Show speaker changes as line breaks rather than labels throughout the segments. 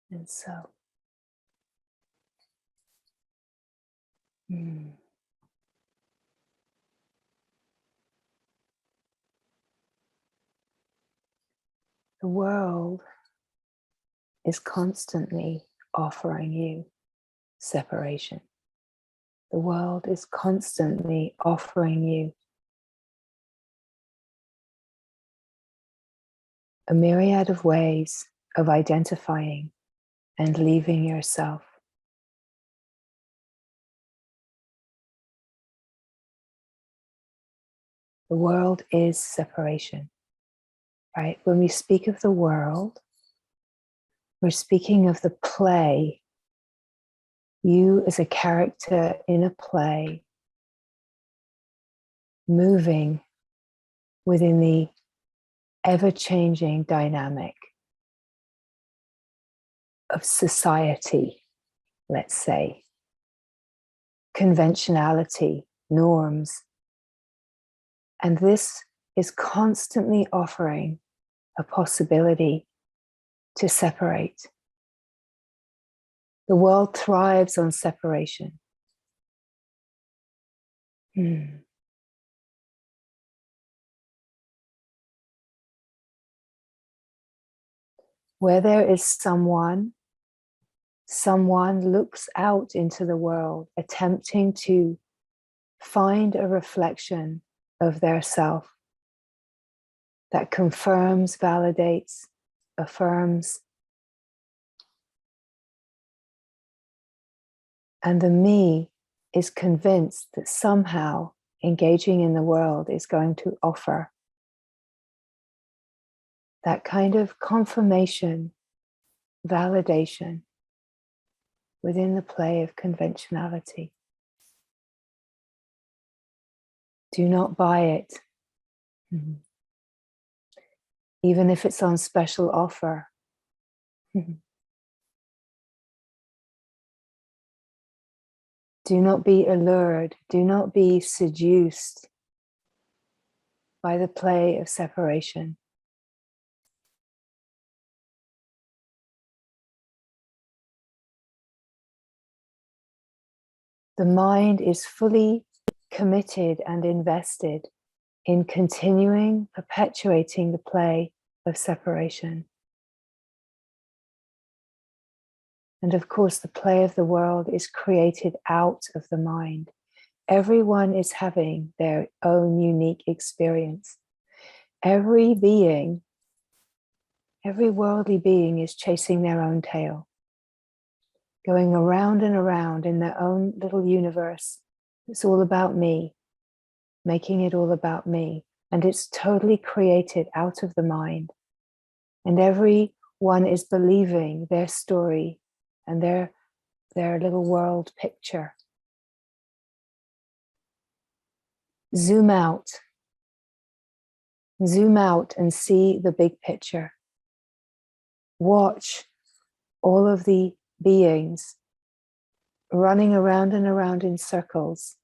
And so, the world is constantly offering you separation. The world is constantly offering you a myriad of ways of identifying and leaving yourself. The world is separation, right? When we speak of the world, we're speaking of the play. You as a character in a play, moving within the ever-changing dynamic of society, let's say, conventionality, norms. And this is constantly offering a possibility to separate. The world thrives on separation. Where there is someone looks out into the world, attempting to find a reflection of their self that confirms, validates, affirms. And the me is convinced that somehow engaging in the world is going to offer that kind of confirmation, validation within the play of conventionality. Do not buy it. Even if it's on special offer. Do not be allured. Do not be seduced by the play of separation. The mind is fully committed and invested in continuing, perpetuating the play of separation. And of course, the play of the world is created out of the mind. Everyone is having their own unique experience. Every being, every worldly being is chasing their own tail, going around and around in their own little universe. It's all about me, making it all about me. And it's totally created out of the mind. And everyone is believing their story and their little world picture. Zoom out and see the big picture. Watch all of the beings running around and around in circles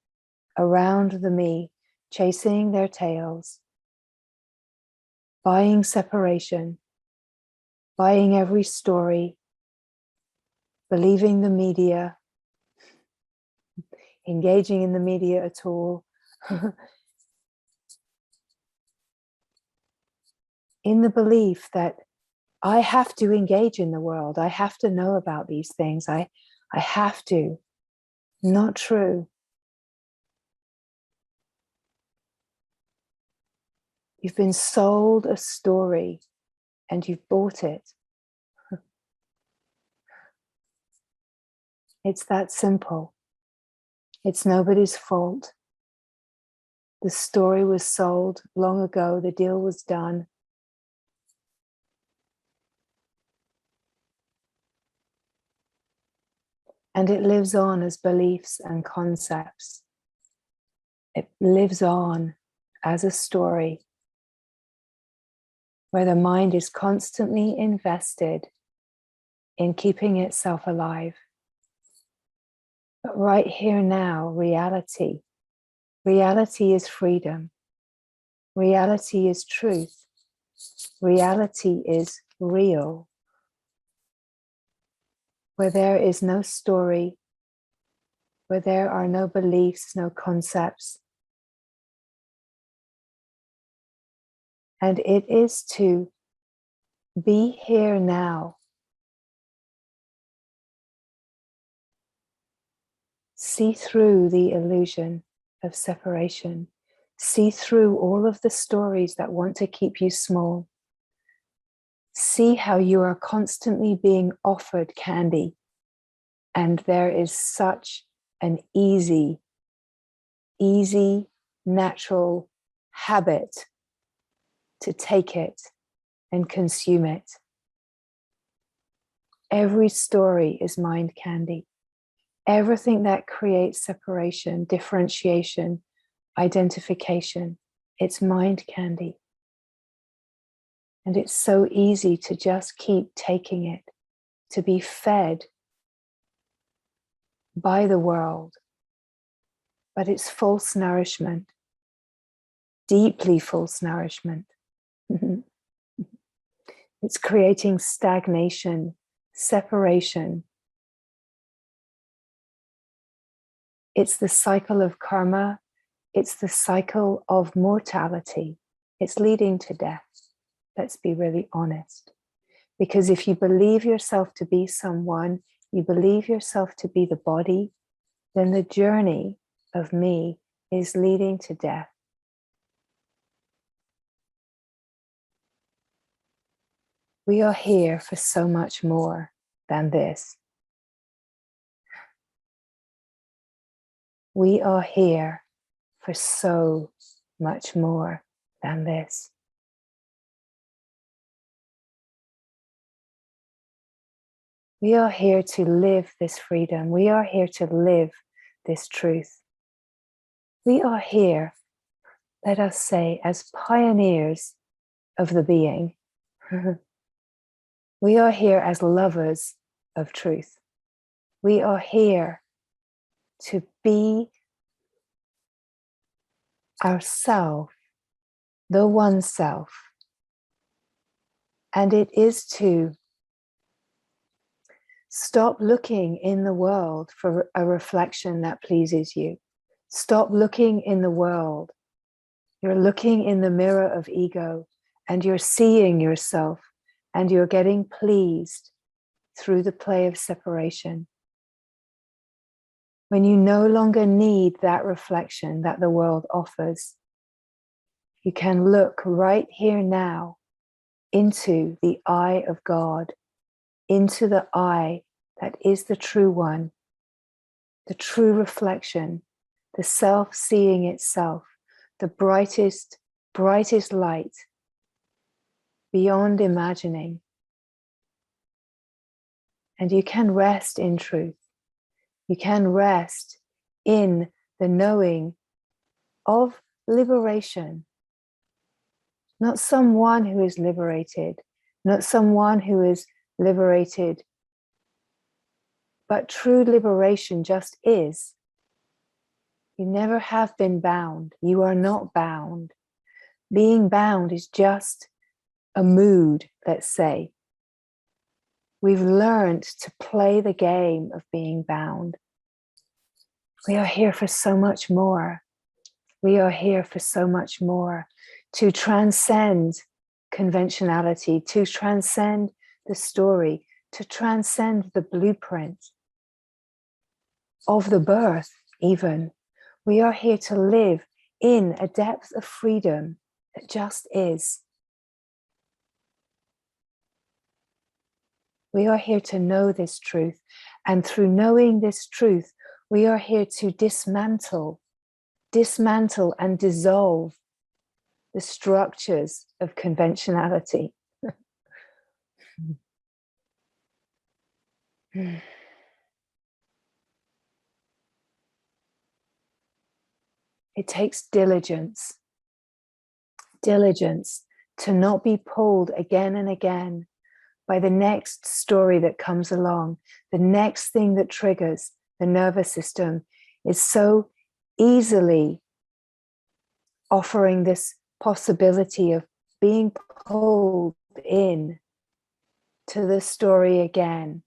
around the me, chasing their tails, buying separation, buying every story, believing the media, engaging in the media at all, in the belief that I have to engage in the world, I have to know about these things, I have to. Not true. You've been sold a story and you've bought it. It's that simple. It's nobody's fault. The story was sold long ago, the deal was done. And it lives on as beliefs and concepts. It lives on as a story where the mind is constantly invested in keeping itself alive. But right here now, reality is freedom. Reality is truth. Reality is real. where there is no story, where there are no beliefs, no concepts. And it is to be here now. See through the illusion of separation. See through all of the stories that want to keep you small. See how you are constantly being offered candy, and there is such an easy, natural habit to take it and consume it. Every story is mind candy. Everything that creates separation, differentiation, identification, it's mind candy. And it's so easy to just keep taking it, to be fed by the world. But it's false nourishment, deeply false nourishment. It's creating stagnation, separation. It's the cycle of karma. It's the cycle of mortality. It's leading to death. Let's be really honest. Because if you believe yourself to be someone, you believe yourself to be the body, then the journey of me is leading to death. We are here for so much more than this. We are here for so much more than this. We are here to live this freedom. We are here to live this truth. We are here, let us say, as pioneers of the being. We are here as lovers of truth. We are here to be ourself, the one self. And it is to stop looking in the world for a reflection that pleases you. Stop looking in the world. You're looking in the mirror of ego and you're seeing yourself and you're getting pleased through the play of separation. When you no longer need that reflection that the world offers, you can look right here now into the eye of God, into the eye that is the true one, the true reflection, the self seeing itself, the brightest light beyond imagining. And you can rest in truth. You can rest in the knowing of liberation. Not someone who is liberated, not someone who is liberated, but true liberation just is. You never have been bound. You are not bound. Being bound is just a mood, let's say. We've learned to play the game of being bound. We are here for so much more. We are here for so much more. To transcend conventionality, to transcend the story, to transcend the blueprint of the birth even. We are here to live in a depth of freedom that just is. We are here to know this truth, and through knowing this truth, we are here to dismantle and dissolve the structures of conventionality. It takes diligence to not be pulled again and again by the next story that comes along. The next thing that triggers the nervous system is so easily offering this possibility of being pulled in to the story again.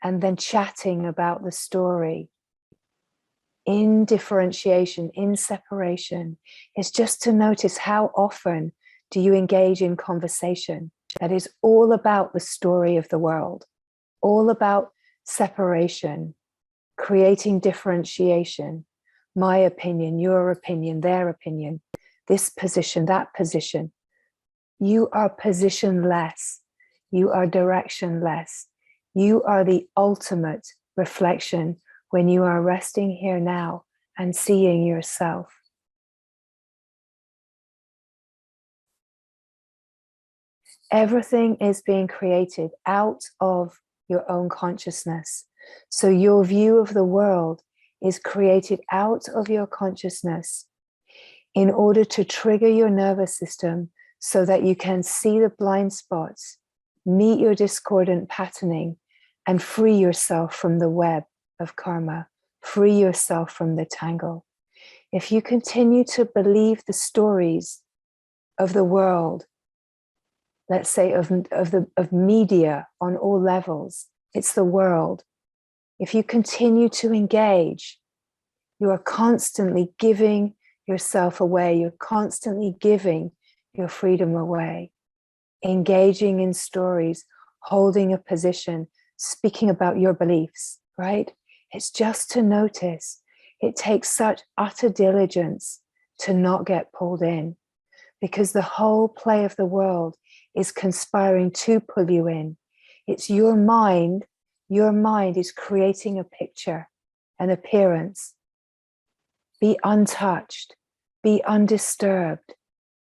and then chatting about the story in differentiation, in separation, is just to notice how often do you engage in conversation that is all about the story of the world, all about separation, creating differentiation, my opinion, your opinion, their opinion, this position, that position. You are positionless. You are directionless. You are the ultimate reflection when you are resting here now and seeing yourself. Everything is being created out of your own consciousness. So your view of the world is created out of your consciousness in order to trigger your nervous system so that you can see the blind spots, meet your discordant patterning, and free yourself from the web of karma, free yourself from the tangle. If you continue to believe the stories of the world, let's say of media on all levels, it's the world. If you continue to engage, you are constantly giving yourself away. You're constantly giving your freedom away, engaging in stories, holding a position, speaking about your beliefs, right? It's just to notice. It takes such utter diligence to not get pulled in, because the whole play of the world is conspiring to pull you in. It's your mind is creating a picture, an appearance. Be untouched, be undisturbed,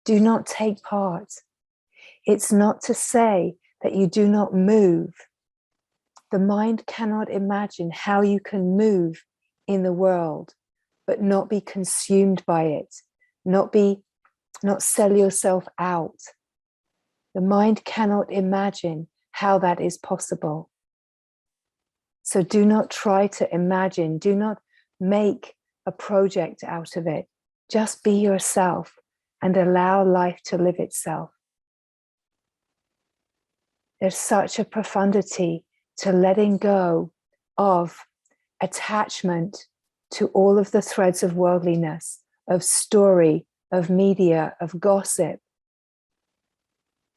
do not take part. It's not to say that you do not move. The mind cannot imagine how you can move in the world, but not be consumed by it, not sell yourself out. The mind cannot imagine how that is possible. So do not try to imagine, do not make a project out of it. Just be yourself and allow life to live itself. There's such a profundity to letting go of attachment to all of the threads of worldliness, of story, of media, of gossip,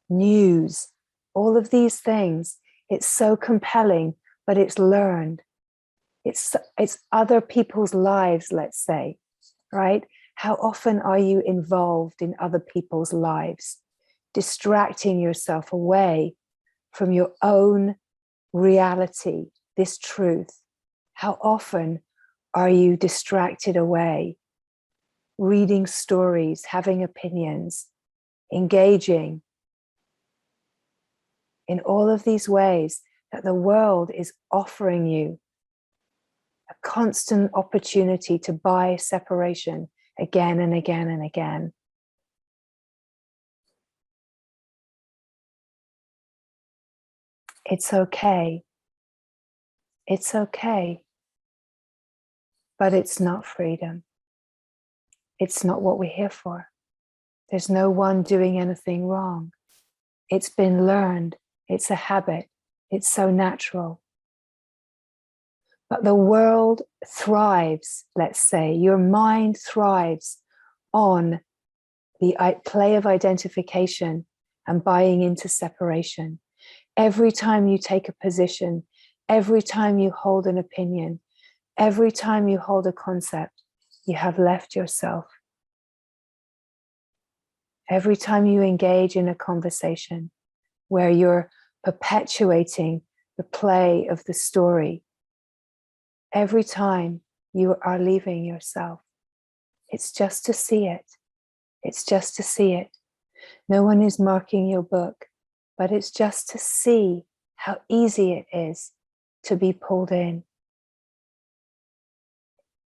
news, all of these things. It's so compelling, but it's learned. It's other people's lives, let's say, right? How often are you involved in other people's lives, distracting yourself away from your own reality, this truth? How often are you distracted away, reading stories, having opinions, engaging in all of these ways that the world is offering you a constant opportunity to buy separation again and again and again? It's okay. It's okay. But it's not freedom. It's not what we're here for. There's no one doing anything wrong. It's been learned. It's a habit. It's so natural. But the world thrives, let's say, your mind thrives on the play of identification and buying into separation. Every time you take a position, every time you hold an opinion, every time you hold a concept, you have left yourself. Every time you engage in a conversation where you're perpetuating the play of the story, every time you are leaving yourself. It's just to see it. It's just to see it. No one is marking your book, but it's just to see how easy it is to be pulled in.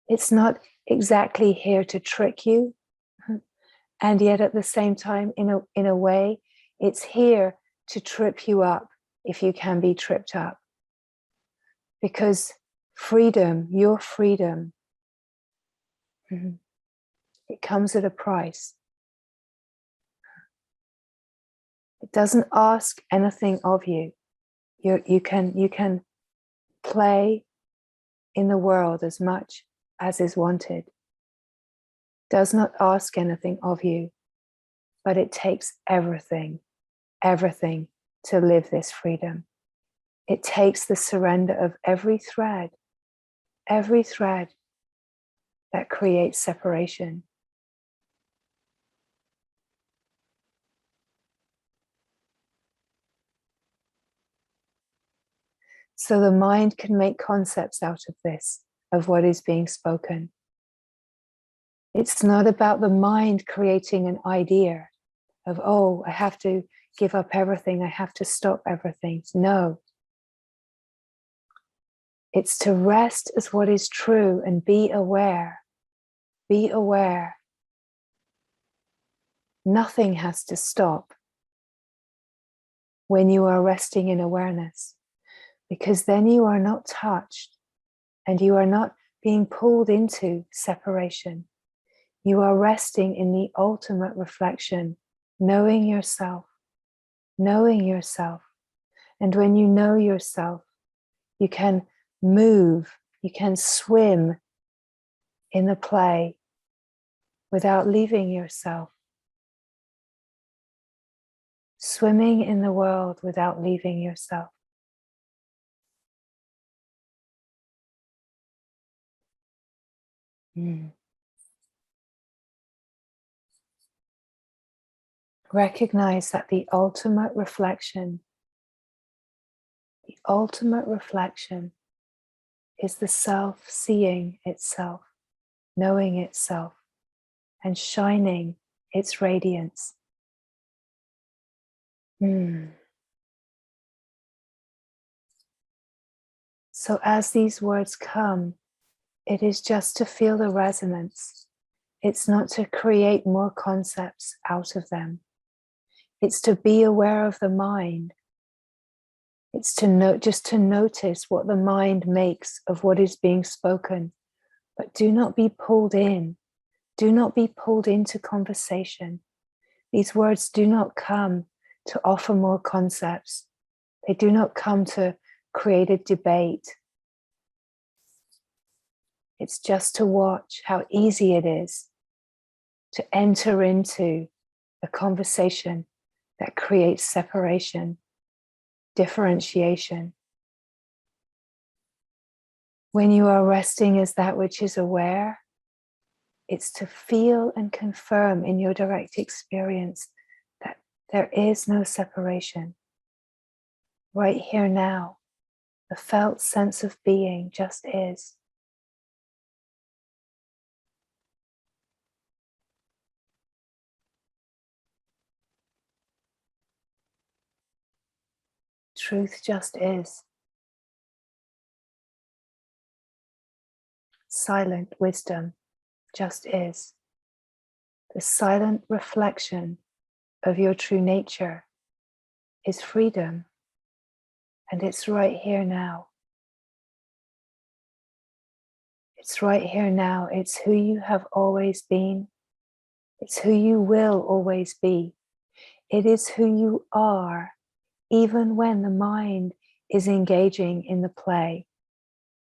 It's not exactly here to trick you, and yet at the same time, in a way, it's here to trip you up if you can be tripped up. Because freedom, your freedom, it comes at a price. It doesn't ask anything of you. You can play in the world as much as is wanted, does not ask anything of you, but it takes everything to live this freedom. It takes the surrender of every thread that creates separation. So the mind can make concepts out of this, of what is being spoken. It's not about the mind creating an idea of, oh, I have to give up everything, I have to stop everything. No. It's to rest as what is true and be aware. Be aware. Nothing has to stop when you are resting in awareness, because then you are not touched and you are not being pulled into separation. You are resting in the ultimate reflection, knowing yourself, knowing yourself. And when you know yourself, you can move, you can swim in the play without leaving yourself. Swimming in the world without leaving yourself. Recognize that the ultimate reflection is the self seeing itself, knowing itself, and shining its radiance. So as these words come, it is just to feel the resonance. It's not to create more concepts out of them. It's to be aware of the mind. It's to just to notice what the mind makes of what is being spoken, but do not be pulled in. Do not be pulled into conversation. These words do not come to offer more concepts. They do not come to create a debate. It's just to watch how easy it is to enter into a conversation that creates separation, differentiation. When you are resting as that which is aware, it's to feel and confirm in your direct experience that there is no separation. Right here now, the felt sense of being just is. Truth just is. Silent wisdom just is. The silent reflection of your true nature is freedom, and it's right here now. It's right here now. It's who you have always been. It's who you will always be. It is who you are, even when the mind is engaging in the play.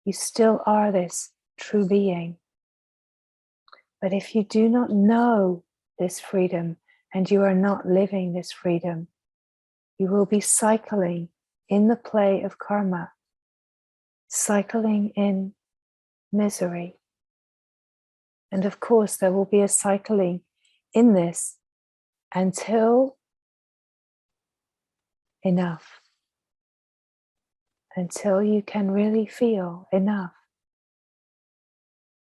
You still are this true being. But if you do not know this freedom and you are not living this freedom, you will be cycling in the play of karma, cycling in misery. And of course, there will be a cycling in this until enough, until you can really feel enough.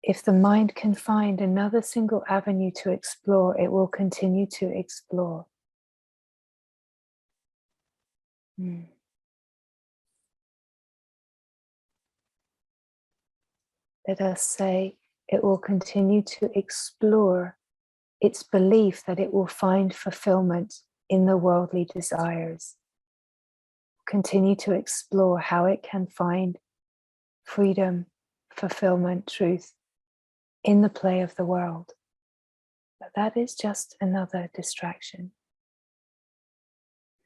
If the mind can find another single avenue to explore, it will continue to explore. Let us say it will continue to explore its belief that it will find fulfillment in the worldly desires. Continue to explore how it can find freedom, fulfillment, truth in the play of the world. But that is just another distraction.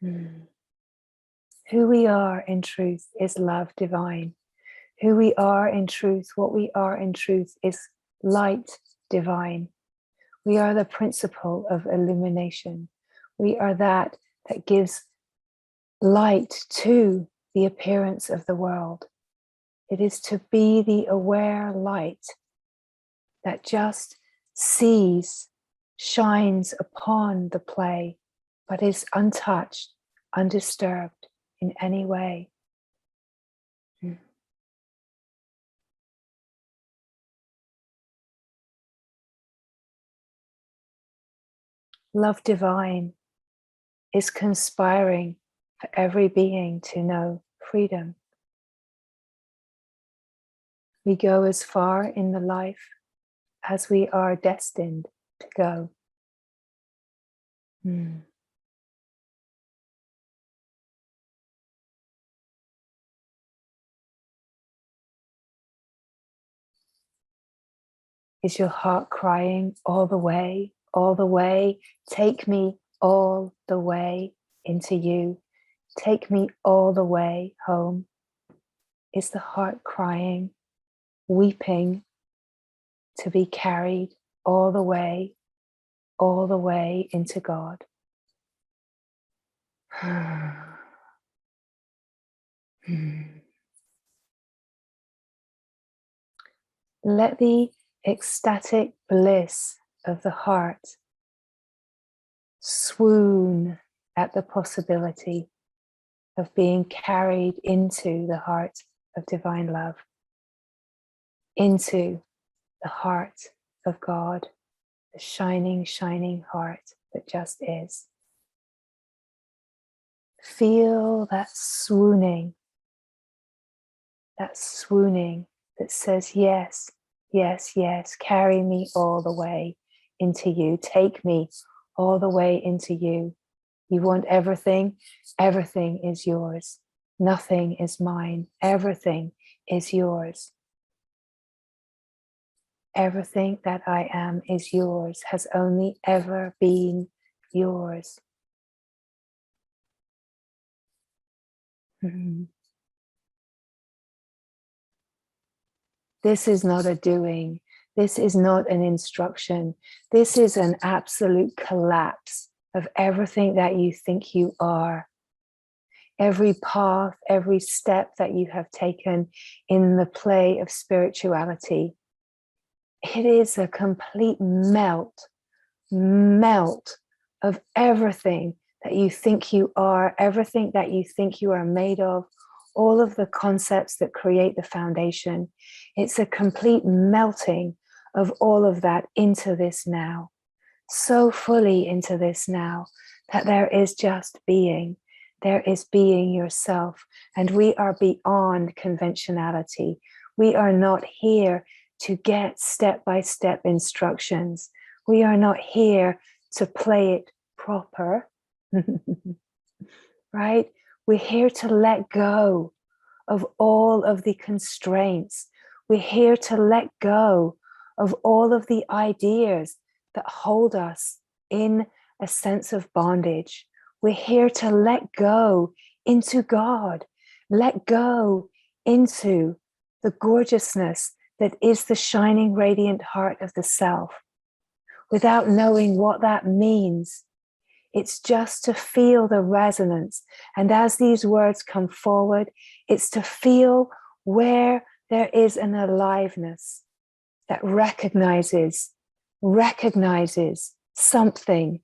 Who we are in truth is love divine. Who we are in truth, what we are in truth is light divine. We are the principle of illumination. We are that gives light to the appearance of the world. It is to be the aware light that just sees, shines upon the play, but is untouched, undisturbed in any way. Love divine is conspiring for every being to know freedom. We go as far in the life as we are destined to go. Is your heart crying all the way, all the way? Take me all the way into you. Take me all the way home. Is the heart crying, weeping to be carried all the way into God? Let the ecstatic bliss of the heart swoon at the possibility of being carried into the heart of divine love, into the heart of God, the shining, shining heart that just is. Feel that swooning that says, yes, yes, yes, carry me all the way into you. Take me all the way into you. You want everything? Everything is yours. Nothing is mine. Everything is yours. Everything that I am is yours, has only ever been yours. This is not a doing. This is not an instruction. This is an absolute collapse of everything that you think you are. Every path, every step that you have taken in the play of spirituality, it is a complete melt of everything that you think you are, everything that you think you are made of, all of the concepts that create the foundation. It's a complete melting of all of that into this now, so fully into this now, that there is just being. There is being yourself, and we are beyond conventionality. We are not here to get step-by-step instructions. We are not here to play it proper, right? We're here to let go of all of the constraints. We're here to let go of all of the ideas that hold us in a sense of bondage. We're here to let go into God, let go into the gorgeousness that is the shining, radiant heart of the self, without knowing what that means. It's just to feel the resonance. And as these words come forward, it's to feel where there is an aliveness that recognizes something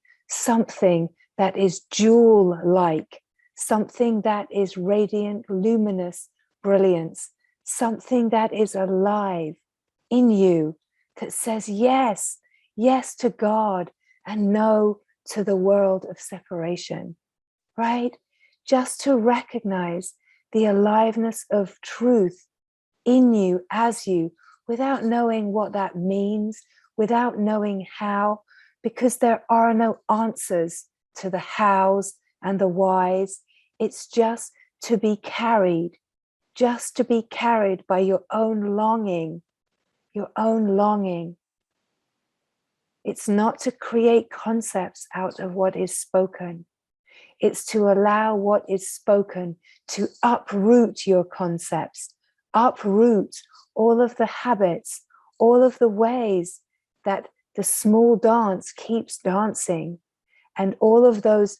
that is jewel-like, something that is radiant, luminous brilliance, something that is alive in you, that says yes, yes to God and no to the world of separation, right? Just to recognize the aliveness of truth in you, as you, without knowing what that means, without knowing how, because there are no answers to the hows and the whys. It's just to be carried by your own longing, your own longing. It's not to create concepts out of what is spoken. It's to allow what is spoken to uproot your concepts, uproot all of the habits, all of the ways that the small dance keeps dancing, and all of those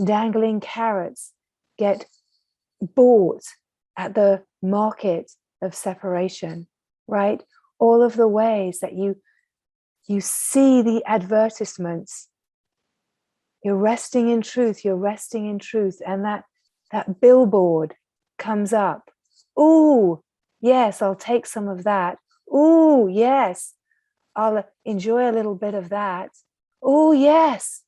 dangling carrots get bought at the market of separation, right? All of the ways that you see the advertisements, you're resting in truth, and that billboard comes up. Ooh, yes, I'll take some of that. Ooh, yes, I'll enjoy a little bit of that. Ooh, yes,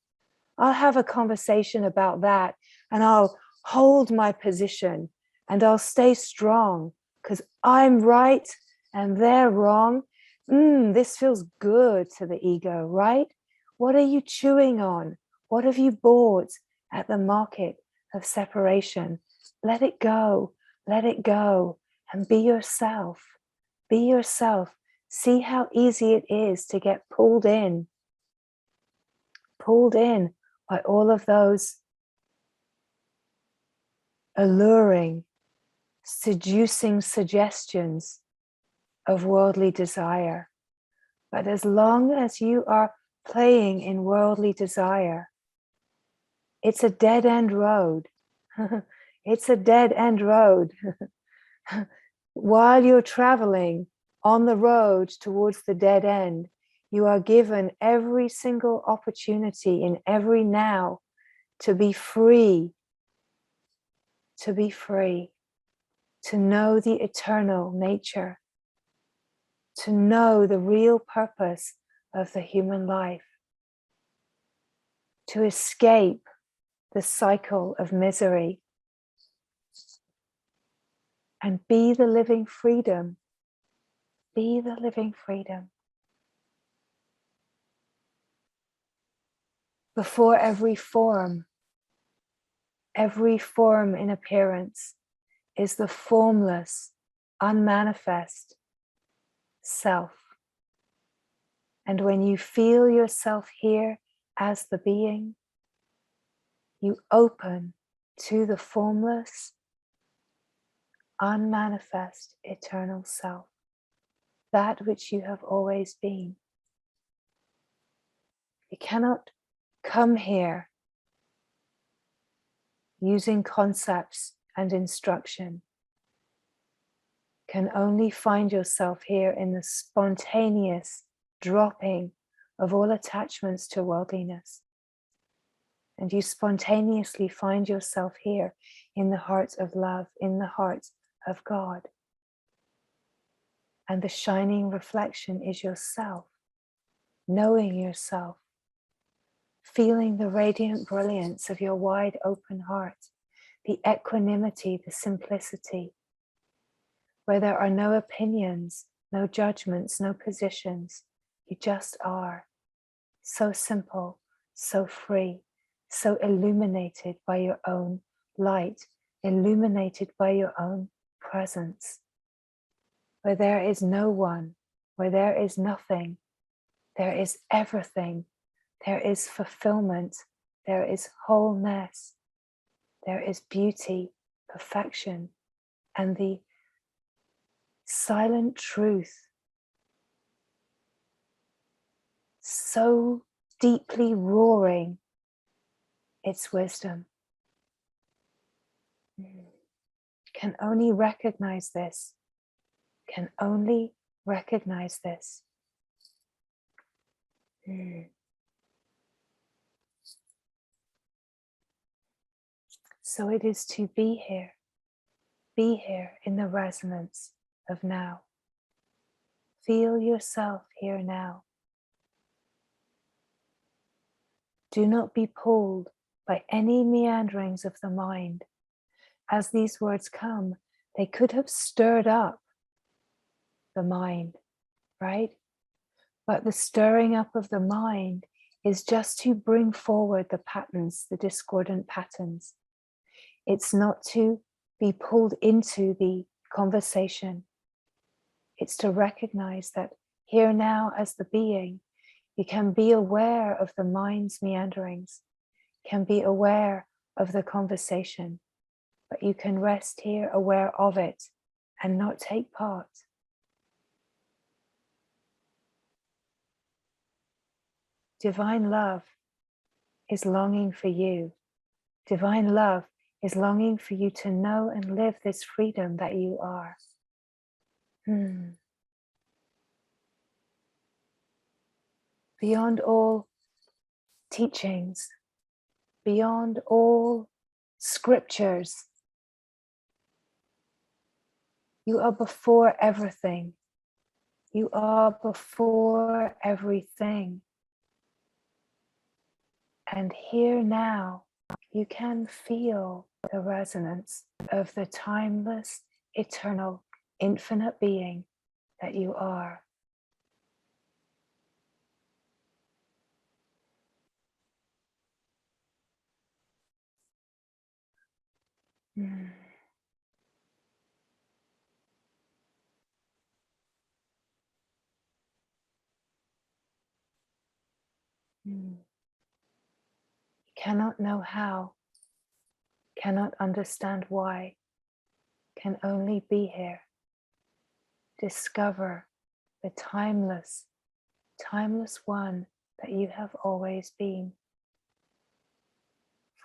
I'll have a conversation about that, and I'll hold my position, and I'll stay strong because I'm right and they're wrong. This feels good to the ego, right? What are you chewing on? What have you bought at the market of separation? Let it go, and be yourself. Be yourself. See how easy it is to get pulled in by all of those alluring, seducing suggestions of worldly desire. But as long as you are playing in worldly desire, it's a dead-end road. It's a dead-end road. While you're traveling on the road towards the dead end, you are given every single opportunity in every now to be free, to know the eternal nature, to know the real purpose of the human life, to escape the cycle of misery and be the living freedom. Be the living freedom. Before every form in appearance is the formless, unmanifest self. And when you feel yourself here as the being, you open to the formless, unmanifest, eternal self, that which you have always been. You cannot come here using concepts and instruction. Can only find yourself here in the spontaneous dropping of all attachments to worldliness. And you spontaneously find yourself here in the heart of love, in the heart of God. And the shining reflection is yourself, knowing yourself, feeling the radiant brilliance of your wide open heart, the equanimity, the simplicity, where there are no opinions, no judgments, no positions. You just are. So simple, so free, so illuminated by your own light, illuminated by your own presence. Where there is no one, where there is nothing, there is everything. There is fulfillment, there is wholeness, there is beauty, perfection, and the silent truth, so deeply roaring its wisdom. Can only recognize this, can only recognize this. So it is to be here in the resonance of now. Feel yourself here now. Do not be pulled by any meanderings of the mind. As these words come, they could have stirred up the mind, right? But the stirring up of the mind is just to bring forward the patterns, the discordant patterns. It's not to be pulled into the conversation. It's to recognize that here now as the being, you can be aware of the mind's meanderings, can be aware of the conversation, but you can rest here aware of it and not take part. Divine love is longing for you. Divine love is longing for you to know and live this freedom that you are. Beyond all teachings, beyond all scriptures, you are before everything. You are before everything. And here now, you can feel the resonance of the timeless, eternal, infinite being that you are. You cannot know how, cannot understand why, can only be here. Discover the timeless, timeless one that you have always been.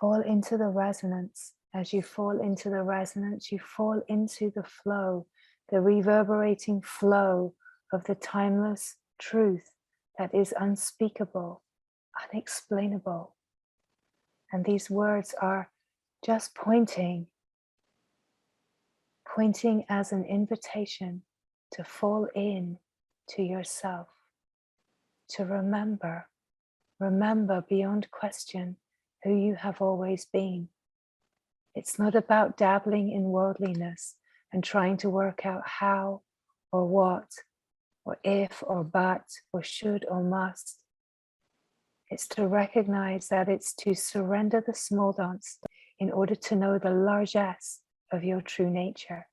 Fall into the resonance. As you fall into the resonance, you fall into the flow, the reverberating flow of the timeless truth that is unspeakable, unexplainable. And these words are just pointing as an invitation to fall in to yourself, to remember beyond question who you have always been. It's not about dabbling in worldliness and trying to work out how or what or if or but or should or must. It's to recognize that it's to surrender the small dance in order to know the largesse of your true nature.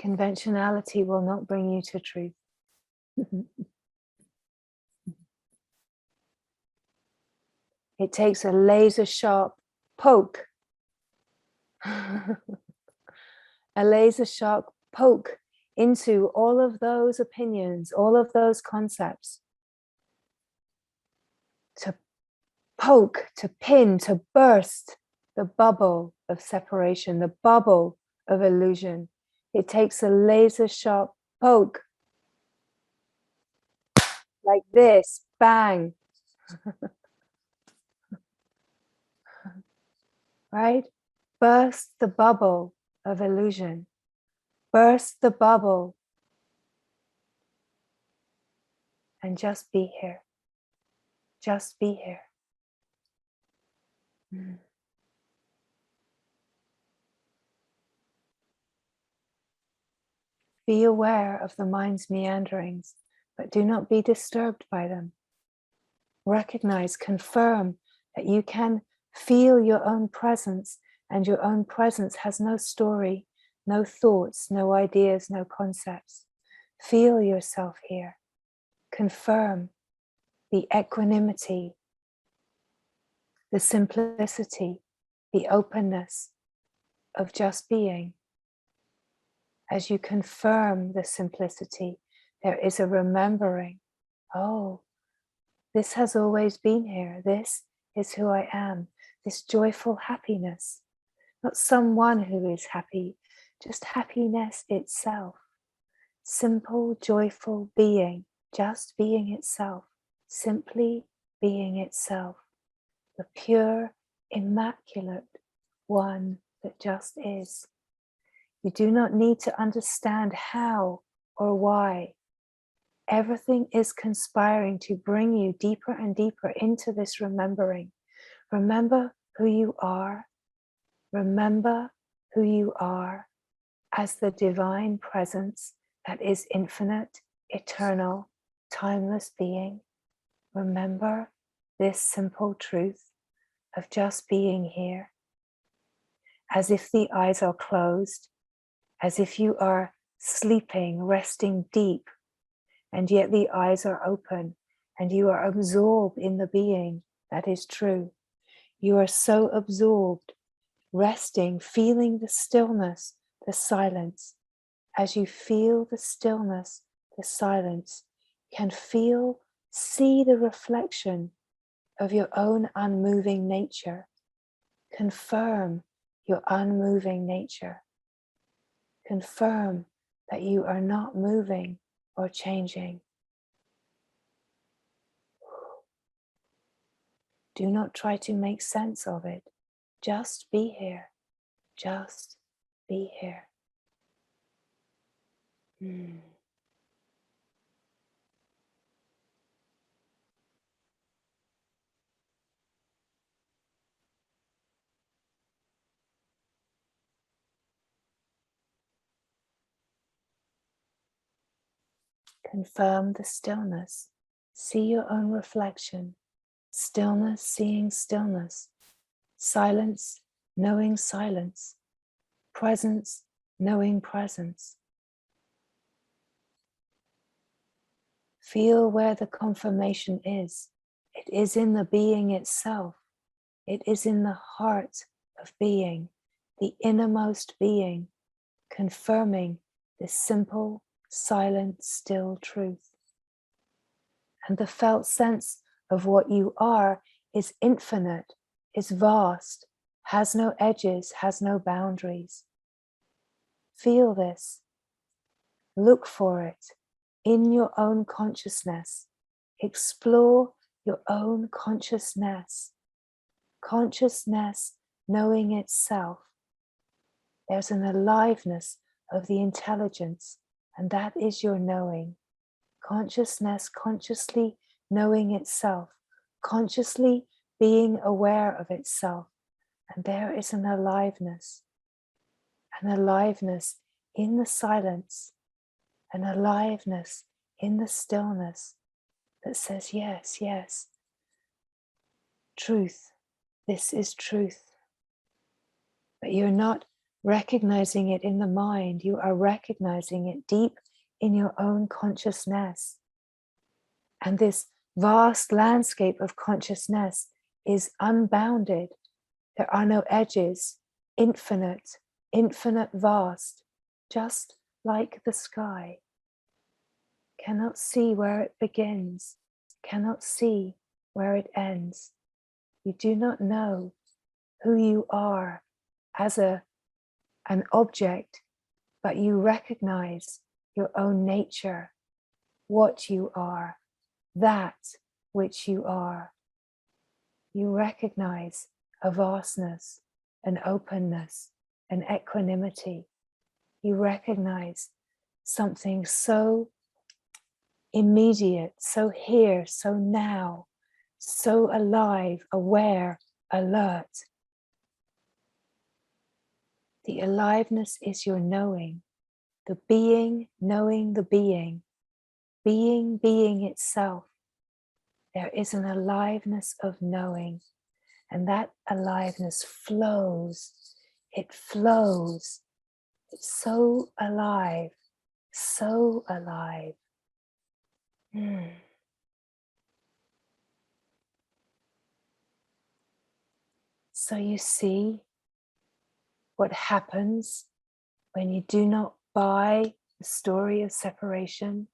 Conventionality will not bring you to truth. It takes a laser sharp poke, a laser sharp poke into all of those opinions, all of those concepts, to poke, to pin, to burst the bubble of separation, the bubble of illusion. It takes a laser sharp poke, like this, bang. Right? Burst the bubble of illusion. Burst the bubble and just be here. Just be here. Be aware of the mind's meanderings, but do not be disturbed by them. Recognize, confirm that you can feel your own presence, and your own presence has no story, no thoughts, no ideas, no concepts. Feel yourself here. Confirm the equanimity, the simplicity, the openness of just being. As you confirm the simplicity, there is a remembering, oh, this has always been here. This is who I am. This joyful happiness, not someone who is happy, just happiness itself. Simple, joyful being, just being itself, simply being itself. The pure, immaculate one that just is. You do not need to understand how or why. Everything is conspiring to bring you deeper and deeper into this remembering. Remember who you are. Remember who you are as the divine presence that is infinite, eternal, timeless being. Remember this simple truth of just being here, as if the eyes are closed, as if you are sleeping, resting deep and yet the eyes are open and you are absorbed in the being. That is true. You are so absorbed, resting, feeling the stillness, the silence. As you feel the stillness, the silence, can feel, see the reflection of your own unmoving nature. Confirm your unmoving nature. Confirm that you are not moving or changing. Do not try to make sense of it. Just be here. Just be here. Confirm the stillness. See your own reflection. Stillness, seeing stillness. Silence, knowing silence. Presence, knowing presence. Feel where the confirmation is. It is in the being itself. It is in the heart of being, the innermost being, confirming this simple, silent, still truth. And the felt sense of what you are is infinite, is vast, has no edges, has no boundaries. Feel this. Look for it in your own consciousness. Explore your own consciousness. Consciousness knowing itself. There's an aliveness of the intelligence, and that is your knowing. Consciousness consciously knowing itself, consciously being aware of itself. And there is an aliveness in the silence, an aliveness in the stillness that says, yes, yes, truth, this is truth. But you're not recognizing it in the mind, you are recognizing it deep in your own consciousness. And this vast landscape of consciousness is unbounded. There are no edges, infinite, infinite vast, just like the sky. Cannot see where it begins, cannot see where it ends. You do not know who you are as an object, but you recognize your own nature, what you are, that which you are. You recognize a vastness, an openness, an equanimity. You recognize something so immediate, so here, so now, so alive, aware, alert. The aliveness is your knowing, the being knowing the being, being itself. There is an aliveness of knowing, and that aliveness flows. It flows. It's so alive, so alive. So you see what happens when you do not buy the story of separation.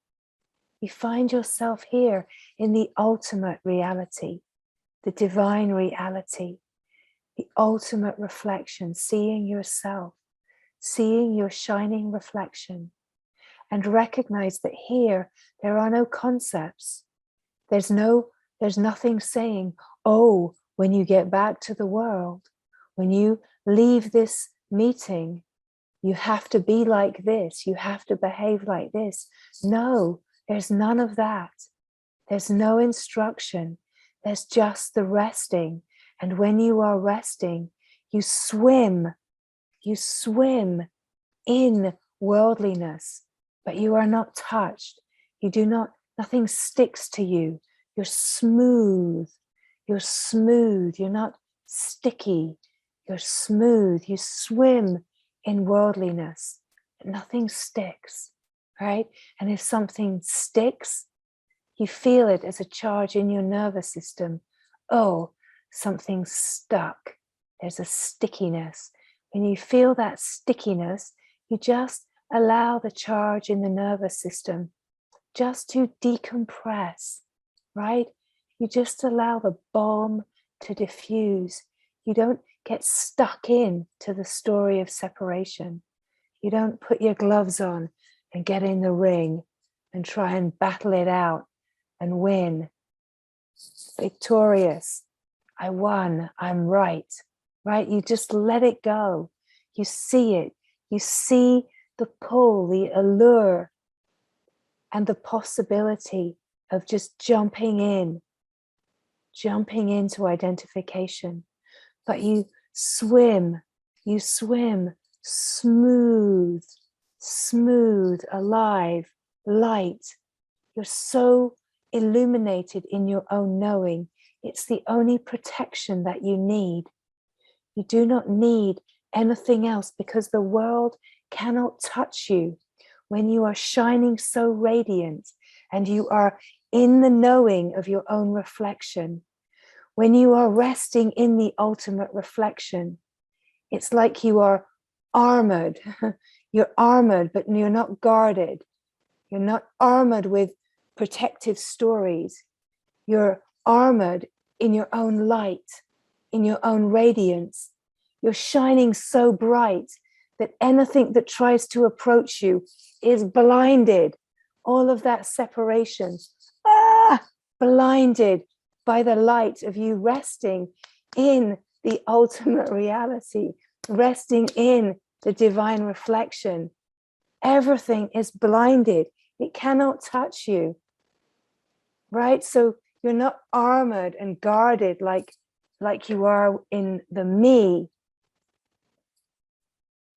You find yourself here in the ultimate reality, the divine reality, the ultimate reflection, seeing yourself, seeing your shining reflection, and recognize that here there are no concepts. There's nothing saying, oh, when you get back to the world, when you leave this meeting, you have to be like this, you have to behave like this. No, there's none of that. There's no instruction. There's just the resting. And when you are resting, you swim in worldliness, but you are not touched. Nothing sticks to you. You're smooth. You're not sticky. You're smooth. You swim in worldliness. Nothing sticks. right? And if something sticks, you feel it as a charge in your nervous system. Oh, something's stuck. There's a stickiness. When you feel that stickiness, you just allow the charge in the nervous system just to decompress, right? You just allow the bomb to diffuse. You don't get stuck in to the story of separation. You don't put your gloves on and get in the ring and try and battle it out and win. Victorious. I won. I'm right. Right? You just let it go. You see it. You see the pull, the allure, and the possibility of just jumping into identification. But you swim smooth, alive, light. You're so illuminated in your own knowing. It's the only protection that you need. You do not need anything else, because the world cannot touch you when you are shining so radiant and you are in the knowing of your own reflection. When you are resting in the ultimate reflection, it's like you are armored. You're armored, but you're not guarded. You're not armored with protective stories. You're armored in your own light, in your own radiance. You're shining so bright that anything that tries to approach you is blinded. All of that separation, blinded by the light of you resting in the ultimate reality, resting in the divine reflection. Everything is blinded. It cannot touch you, right? So you're not armored and guarded like you are in the me,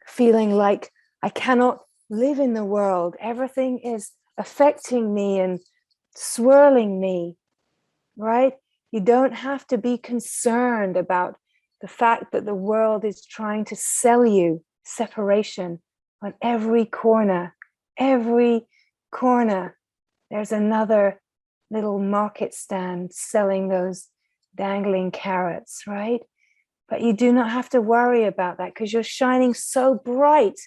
feeling like I cannot live in the world. Everything is affecting me and swirling me, right? You don't have to be concerned about the fact that the world is trying to sell you separation on every corner. Every corner, there's another little market stand selling those dangling carrots, right? But you do not have to worry about that, because you're shining so bright.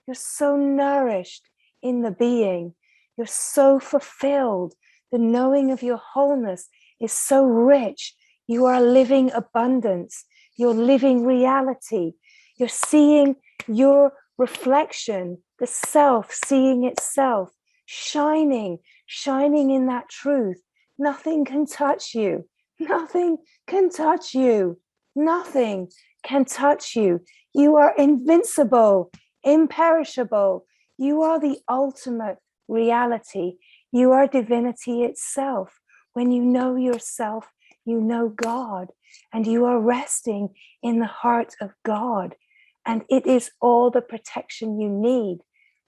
You're so nourished in the being. You're so fulfilled. The knowing of your wholeness is so rich. You are living abundance. You're living reality. You're seeing your reflection, the self seeing itself, shining in that truth. Nothing can touch you. Nothing can touch you. Nothing can touch you. You are invincible, imperishable. You are the ultimate reality. You are divinity itself. When you know yourself, you know God, and you are resting in the heart of God. And it is all the protection you need,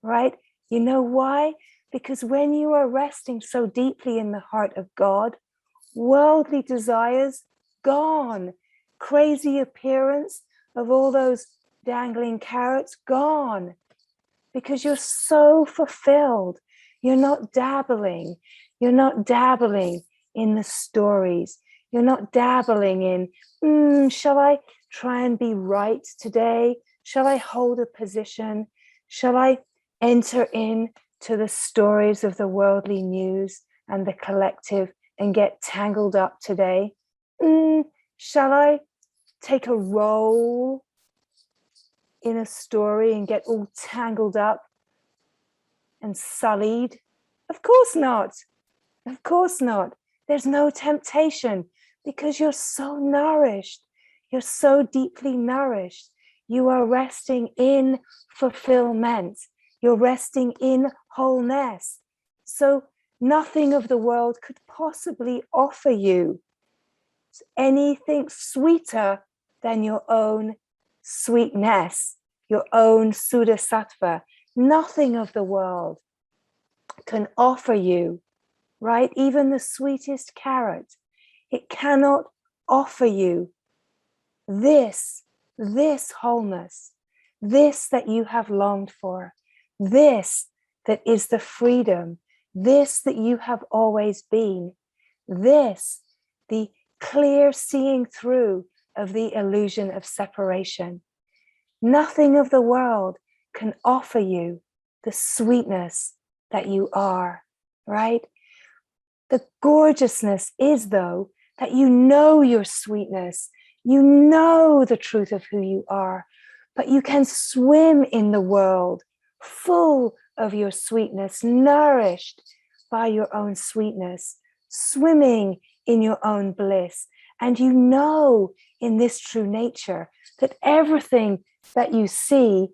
right? You know why? Because when you are resting so deeply in the heart of God, worldly desires gone. Crazy appearance of all those dangling carrots gone, because you're so fulfilled. You're not dabbling. You're not dabbling in the stories. You're not dabbling in, shall I try and be right today? Shall I hold a position? Shall I enter into the stories of the worldly news and the collective and get tangled up today? Shall I take a role in a story and get all tangled up and sullied? Of course not. Of course not. There's no temptation, because you're so nourished. You're so deeply nourished. You are resting in fulfillment. You're resting in wholeness. So nothing of the world could possibly offer you anything sweeter than your own sweetness, your own Sudasattva. Nothing of the world can offer you, right? Even the sweetest carrot, it cannot offer you this wholeness, this that you have longed for, this that is the freedom, this that you have always been, this, the clear seeing through of the illusion of separation. Nothing of the world can offer you the sweetness that you are, right? The gorgeousness is, though, that you know your sweetness, you know the truth of who you are, but you can swim in the world full of your sweetness, nourished by your own sweetness, swimming in your own bliss. And you know in this true nature that everything that you see,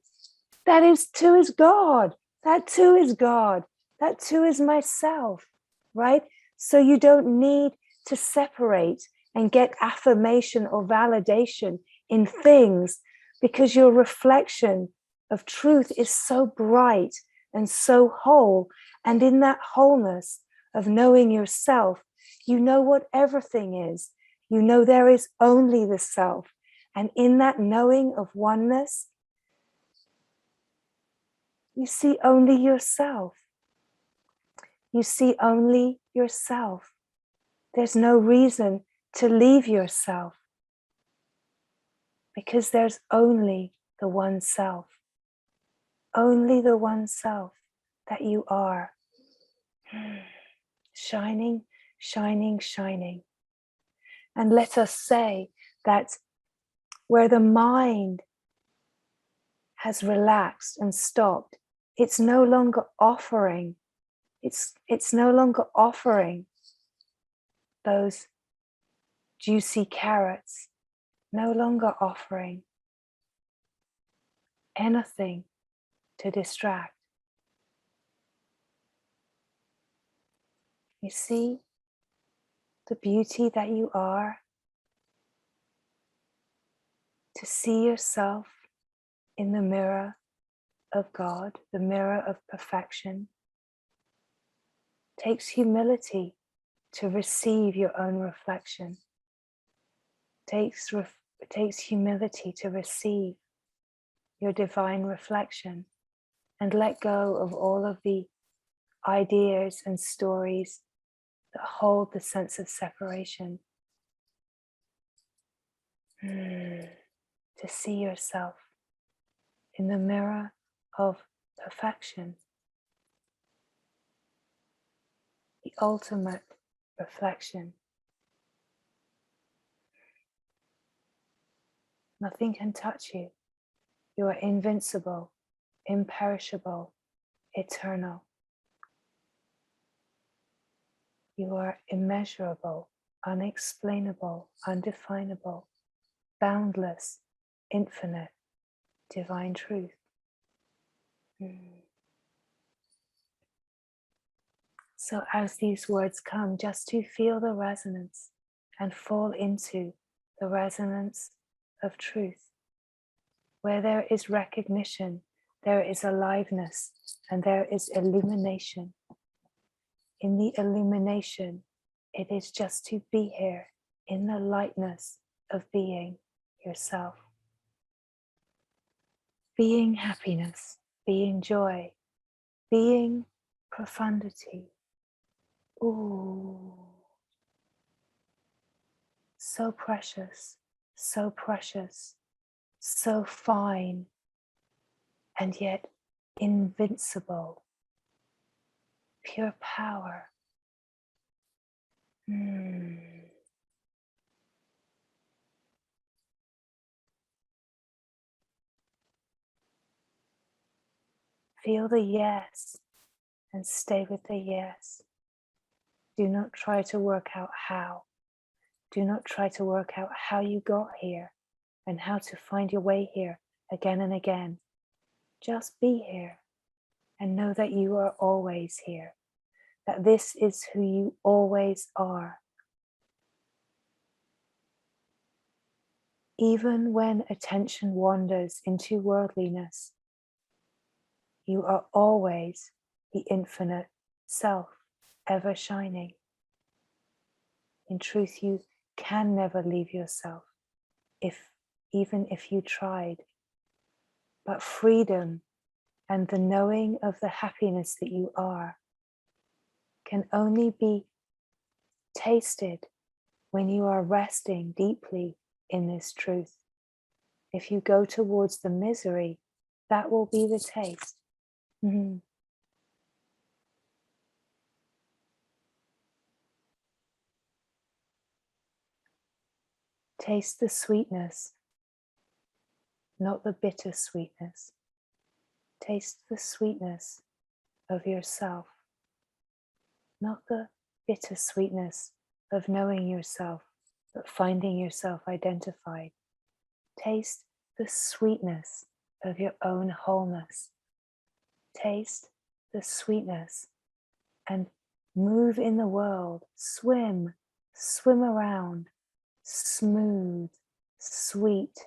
that is too is God, that too is God, that too is myself, right? So you don't need to separate and get affirmation or validation in things, because your reflection of truth is so bright and so whole. And in that wholeness of knowing yourself, you know what everything is. You know there is only the self. And in that knowing of oneness, you see only yourself. You see only yourself. There's no reason to leave yourself, because there's only the one self. Only the one self that you are. Shining, shining, shining. And let us say that where the mind has relaxed and stopped, it's no longer offering. It's no longer offering those juicy carrots, no longer offering anything to distract. You see the beauty that you are, to see yourself in the mirror of God, the mirror of perfection, takes humility to receive your own reflection. Takes humility to receive your divine reflection and let go of all of the ideas and stories that hold the sense of separation. To see yourself in the mirror of perfection, the ultimate reflection. Nothing can touch you. You are invincible, imperishable, eternal. You are immeasurable, unexplainable, undefinable, boundless, infinite, divine truth. So as these words come, just to feel the resonance and fall into the resonance of truth. Where there is recognition, there is aliveness, and there is illumination. In the illumination, it is just to be here in the lightness of being yourself. Being happiness, being joy, being profundity. Ooh. So precious, so precious, so fine, and yet invincible. Pure power. Feel the yes and stay with the yes. Do not try to work out how. Do not try to work out how you got here and how to find your way here again and again. Just be here and know that you are always here, that this is who you always are. Even when attention wanders into worldliness, you are always the infinite self, ever shining. In truth, you can never leave yourself, even if you tried. But freedom and the knowing of the happiness that you are can only be tasted when you are resting deeply in this truth. If you go towards the misery, that will be the taste. Mm-hmm. Taste the sweetness, not the bitter sweetness. Taste the sweetness of yourself, not the bitter sweetness of knowing yourself, but finding yourself identified. Taste the sweetness of your own wholeness. Taste the sweetness and move in the world. Swim around, smooth, sweet,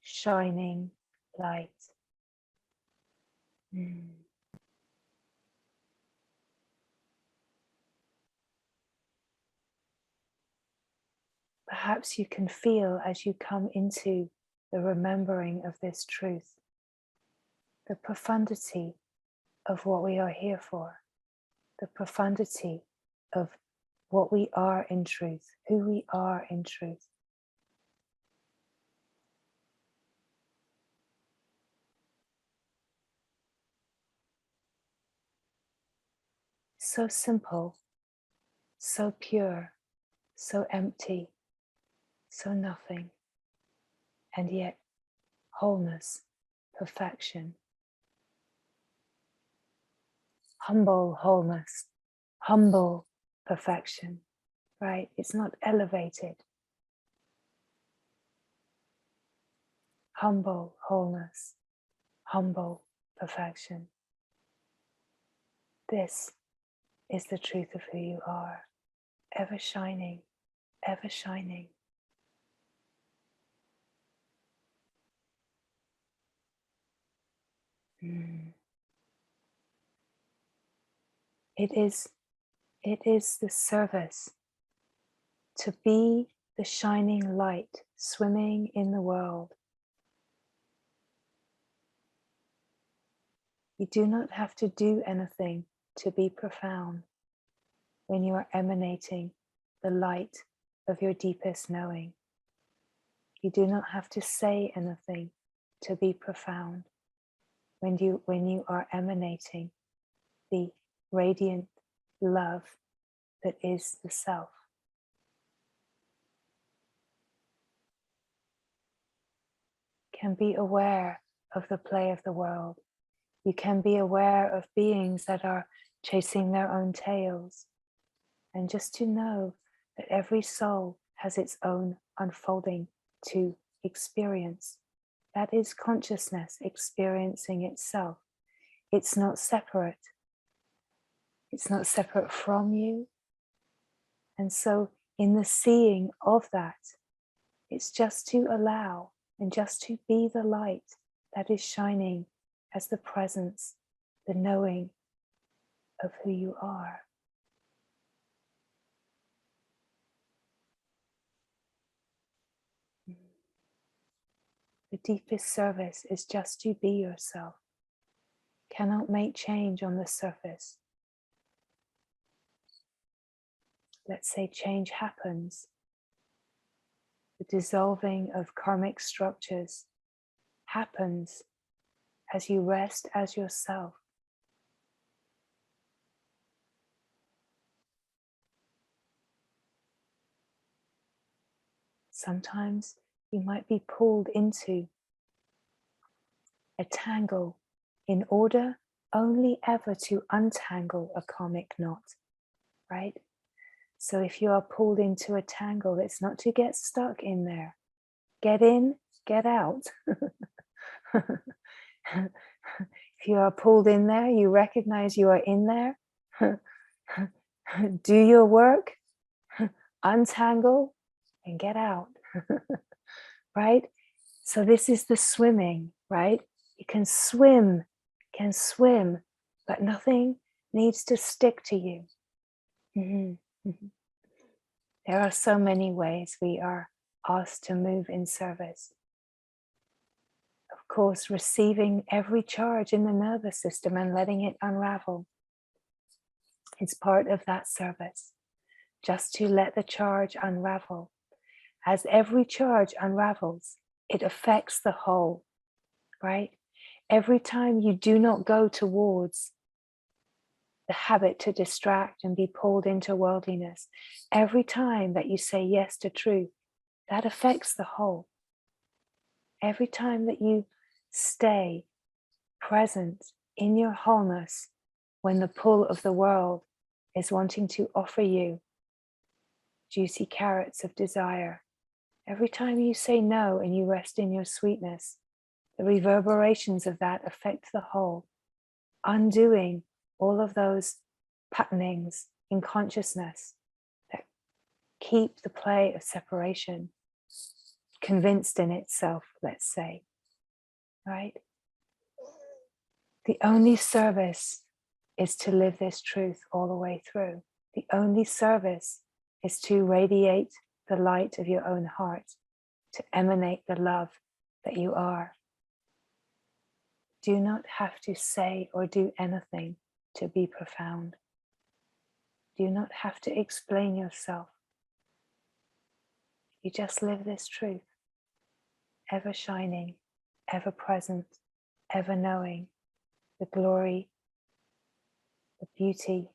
shining light. Perhaps you can feel as you come into the remembering of this truth, the profundity of what we are here for, the profundity of what we are in truth, who we are in truth. So simple, so pure, so empty, so nothing, and yet wholeness, perfection, humble wholeness, humble perfection, right? It's not elevated. Humble wholeness, humble perfection. This is the truth of who you are, ever shining, ever shining. It is the service to be the shining light swimming in the world. You do not have to do anything to be profound when you are emanating the light of your deepest knowing. You do not have to say anything to be profound when you are emanating the radiant love that is the self. Can be aware of the play of the world. You can be aware of beings that are chasing their own tails. And just to know that every soul has its own unfolding to experience. That is consciousness experiencing itself. It's not separate. It's not separate from you. And so in the seeing of that, it's just to allow and just to be the light that is shining as the presence, the knowing of who you are. The deepest service is just to be yourself. Cannot make change on the surface. Let's say change happens. The dissolving of karmic structures happens as you rest as yourself. Sometimes you might be pulled into a tangle in order only ever to untangle a karmic knot, right? So if you are pulled into a tangle, it's not to get stuck in there. Get in, get out. If you are pulled in there, you recognize you are in there. Do your work, untangle, and get out. Right? So this is the swimming, right? You can swim, but nothing needs to stick to you. There are so many ways we are asked to move in service. Of course, receiving every charge in the nervous system and letting it unravel. It's part of that service, just to let the charge unravel. As every charge unravels, it affects the whole, right? Every time you do not go towards the habit to distract and be pulled into worldliness, every time that you say yes to truth, that affects the whole. Every time that you stay present in your wholeness when the pull of the world is wanting to offer you juicy carrots of desire, every time you say no and you rest in your sweetness, the reverberations of that affect the whole, undoing all of those patternings in consciousness that keep the play of separation convinced in itself, let's say, right? The only service is to live this truth all the way through. The only service is to radiate the light of your own heart, to emanate the love that you are. Do not have to say or do anything to be profound. Do not have to explain yourself. You just live this truth, ever shining, ever present, ever knowing the glory, the beauty,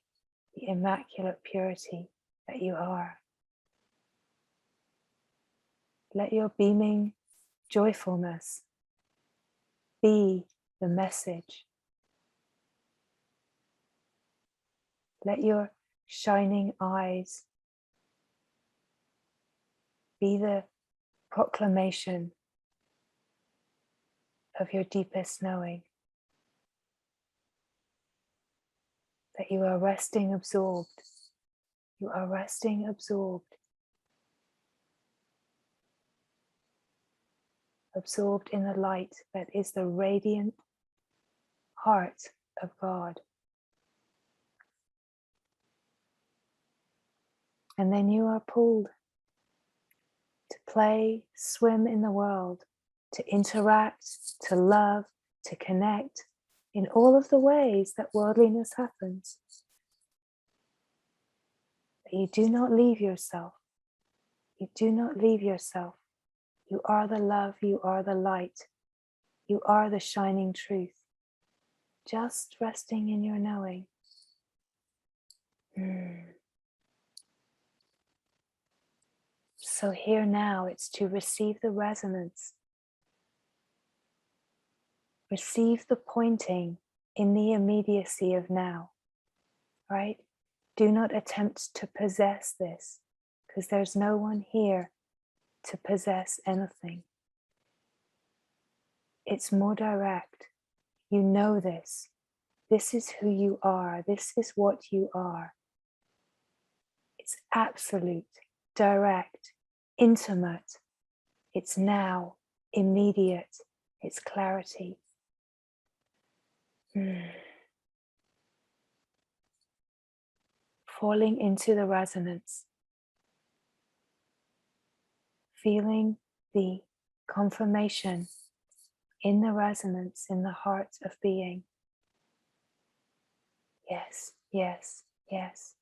the immaculate purity that you are. Let your beaming joyfulness be the message. Let your shining eyes be the proclamation of your deepest knowing. That you are resting absorbed. You are resting absorbed. Absorbed in the light that is the radiant heart of God. And then you are pulled to play, swim in the world, to interact, to love, to connect in all of the ways that worldliness happens. But you do not leave yourself. You do not leave yourself. You are the love, you are the light, you are the shining truth. Just resting in your knowing. So here now, it's to receive the resonance. Receive the pointing in the immediacy of now, right? Do not attempt to possess this, because there's no one here to possess anything. It's more direct. You know this. This is who you are. This is what you are. It's absolute, direct, intimate. It's now, immediate. It's clarity. Falling into the resonance. Feeling the confirmation in the resonance in the heart of being. Yes, yes, yes,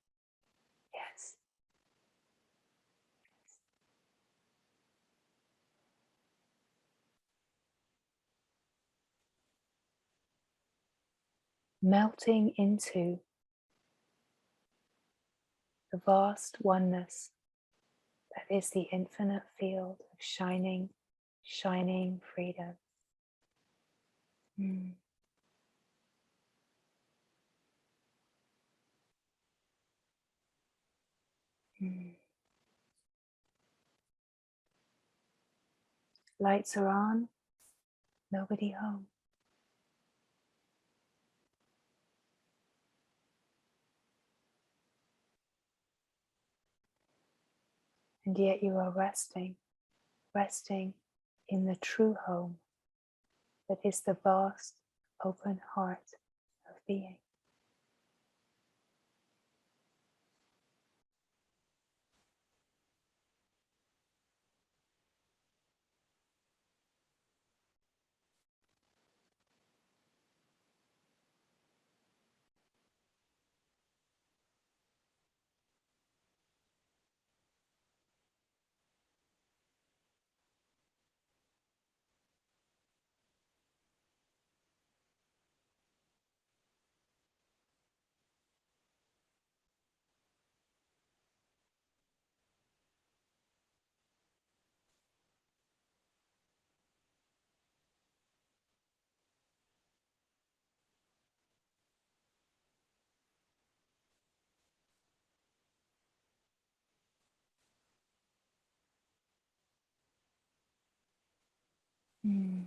yes. Melting into the vast oneness that is the infinite field of shining, shining freedom. Lights are on, nobody home. And yet you are resting, resting in the true home that is the vast, open heart of being. Mm.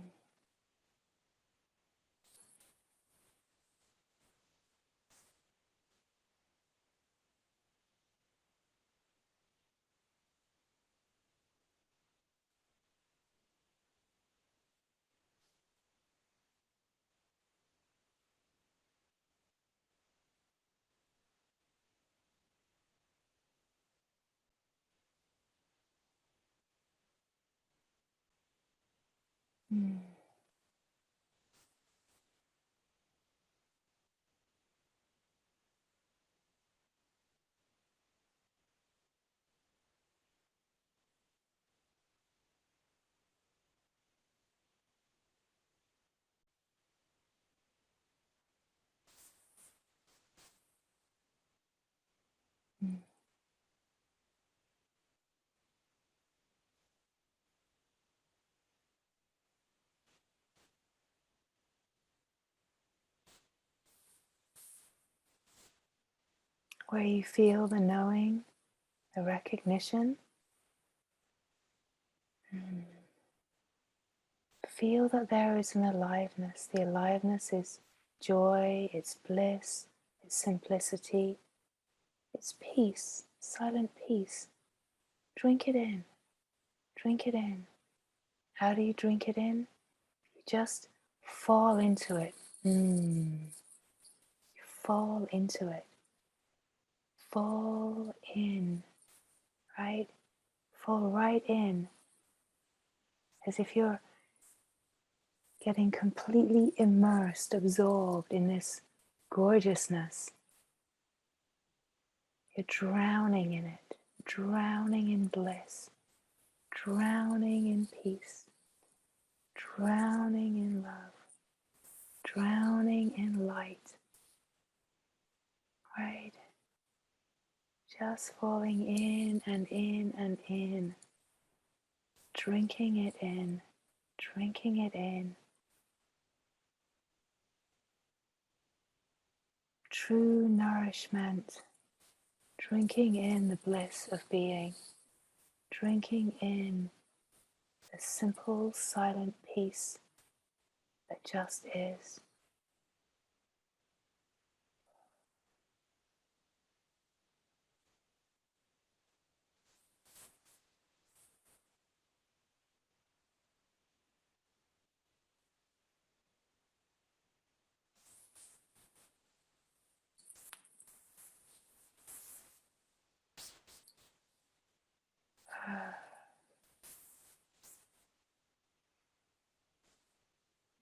Mm. Mm. Where you feel the knowing, the recognition. Mm. Feel that there is an aliveness. The aliveness is joy, it's bliss, it's simplicity, it's peace, silent peace. Drink it in, drink it in. How do you drink it in? You just fall into it. You fall into it. Fall in, right? Fall right in, as if you're getting completely immersed, absorbed in this gorgeousness. You're drowning in it, drowning in bliss, drowning in peace, drowning in love, drowning in light, right? Just falling in and in and in, drinking it in, drinking it in. True nourishment, drinking in the bliss of being, drinking in the simple, silent peace that just is.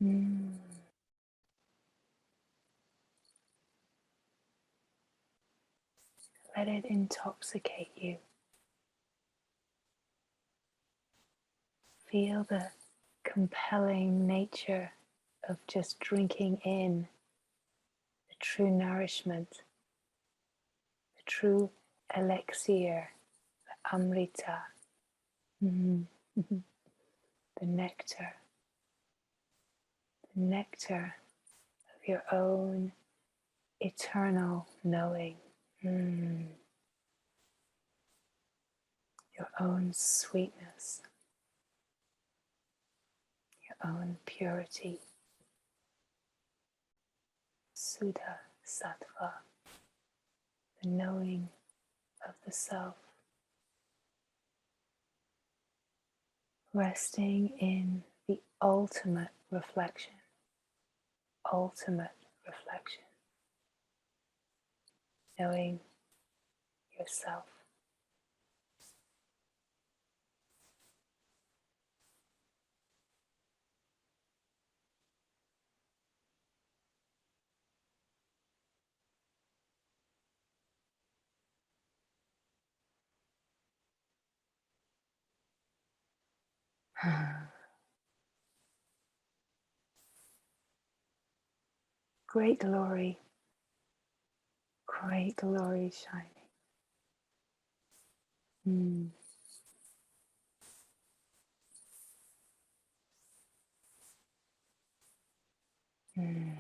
Mm. Let it intoxicate you. Feel the compelling nature of just drinking in the true nourishment, the true elixir, the amrita, Mhm. The nectar of your own eternal knowing, your own sweetness, your own purity, Suddha Sattva, the knowing of the self, resting in the ultimate reflection, knowing yourself. Great glory shining. Mm. Mm.